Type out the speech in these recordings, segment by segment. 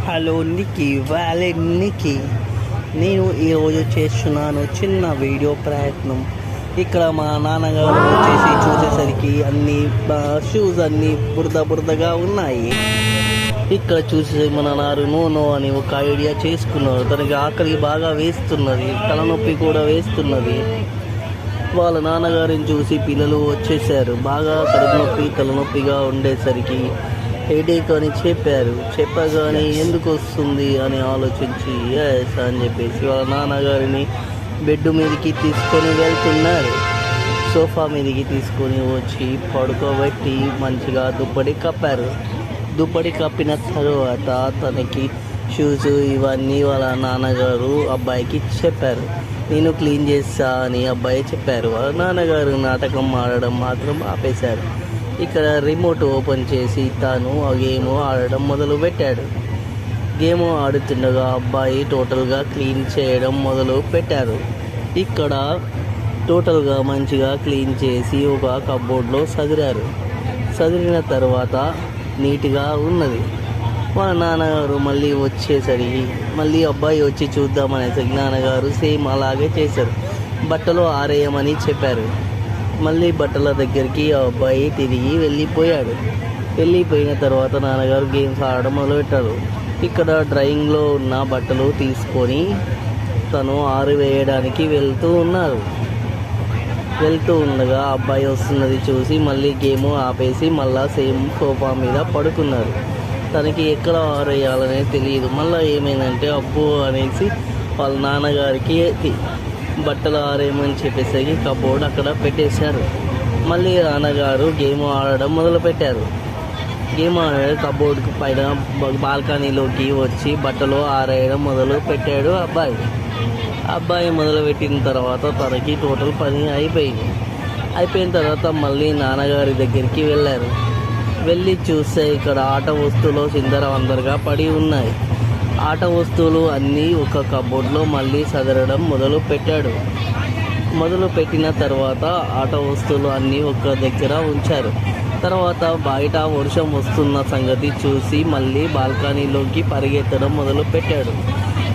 Hello నికి నికి నేను ఈరోజు చేస్తున్నాను చిన్న వీడియో ప్రయత్నం. ఇక్కడ మా నాన్నగారు వచ్చేసి చూసేసరికి అన్ని షూస్ అన్నీ బురదగా ఉన్నాయి. ఇక్కడ చూసే మన నారు నో అని ఒక ఐడియా చేసుకున్నారు. తనకి ఆకలి బాగా వేస్తున్నది, తలనొప్పి కూడా వేస్తున్నది. వాళ్ళ నాన్నగారిని చూసి పిల్లలు వచ్చేసారు. బాగా కడుపు నొప్పి తలనొప్పిగా ఉండేసరికి హెడేక్ అని చెప్పగానే ఎందుకు వస్తుంది అని ఆలోచించి ఎస్ అని చెప్పేసి వాళ్ళ నాన్నగారిని బెడ్ మీదకి తీసుకొని వెళ్తున్నారు. సోఫా మీదకి తీసుకొని వచ్చి పడుకోబెట్టి మంచిగా దుప్పటి కప్పారు. దుప్పటి కప్పిన తర్వాత తనకి షూస్ ఇవన్నీ వాళ్ళ నాన్నగారు అబ్బాయికి చెప్పారు. నేను క్లీన్ చేస్తా అని అబ్బాయి చెప్పారు. వాళ్ళ నాన్నగారు నాటకం ఆడడం మాత్రం ఆపేశారు. ఇక్కడ రిమోట్ ఓపెన్ చేసి తాను ఆ గేమ్ ఆడడం మొదలుపెట్టాడు. గేమ్ ఆడుతుండగా అబ్బాయి టోటల్గా క్లీన్ చేయడం మొదలు పెట్టారు. ఇక్కడ టోటల్గా మంచిగా క్లీన్ చేసి ఒక కబోర్డ్లో సదిరిన తర్వాత నీట్గా ఉన్నది. వాళ్ళ నాన్నగారు మళ్ళీ వచ్చేసరికి మళ్ళీ అబ్బాయి వచ్చి చూద్దామనేసరికి నాన్నగారు సేమ్ అలాగే చేశారు. బట్టలు ఆరేయమని చెప్పారు. మళ్ళీ బట్టల దగ్గరికి ఆ అబ్బాయి తిరిగి వెళ్ళిపోయిన తర్వాత నాన్నగారు గేమ్స్ ఆడడం మొదలుపెట్టారు. ఇక్కడ డ్రాయింగ్లో ఉన్న బట్టలు తీసుకొని తను ఆరివేయడానికి వెళ్తూ ఉండగా అబ్బాయి వస్తున్నది చూసి మళ్ళీ గేమ్ ఆపేసి మళ్ళీ సేమ్ సోఫా మీద పడుకున్నారు. తనకి ఎక్కడ ఆరేయాలనే తెలియదు. మళ్ళీ ఏమైందంటే అబ్బో అనేసి వాళ్ళ నాన్నగారికి బట్టలు ఆరేయమని చెప్పేసరికి కబోర్డ్ అక్కడ పెట్టేశారు. మళ్ళీ నాన్నగారు గేమ్ ఆడడం మొదలుపెట్టారు. గేమ్ ఆడే కబోర్డ్కి పైన బాల్కనీలోకి వచ్చి బట్టలు ఆరేయడం మొదలు పెట్టాడు అబ్బాయి మొదలుపెట్టిన తర్వాత తనకి టోటల్ పని అయిపోయిన తర్వాత మళ్ళీ నాన్నగారి దగ్గరికి వెళ్ళి చూస్తే ఇక్కడ ఆట వస్తువులు చిందరవందరగా పడి ఉన్నాయి. ఆట వస్తువులు అన్నీ ఒక కబోర్డ్లో మళ్ళీ సదరడం మొదలుపెట్టిన తర్వాత ఆట వస్తువులు అన్నీ ఒక దగ్గర ఉంచారు. తర్వాత బయట వర్షం వస్తున్న సంగతి చూసి మళ్ళీ బాల్కనీలోకి పరిగెత్తడం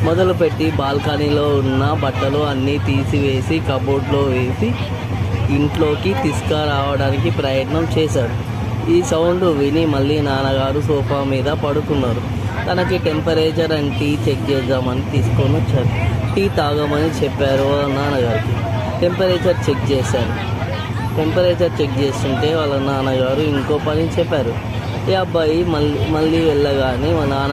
మొదలుపెట్టి బాల్కనీలో ఉన్న బట్టలు అన్నీ తీసివేసి కబోర్డ్లో వేసి ఇంట్లోకి తీసుకురావడానికి ప్రయత్నం చేశాడు. ఈ సౌండ్ విని మళ్ళీ నాన్నగారు సోఫా మీద పడుకున్నారు. తనకి టెంపరేచర్ అండ్ టీ చెక్ చేద్దామని తీసుకొని వచ్చారు. టీ తాగమని చెప్పారు వాళ్ళ నాన్నగారికి. టెంపరేచర్ చెక్ చేస్తుంటే వాళ్ళ నాన్నగారు ఇంకో పని చెప్పారు. ఈ అబ్బాయి మళ్ళీ వెళ్ళగానే మా నాన్న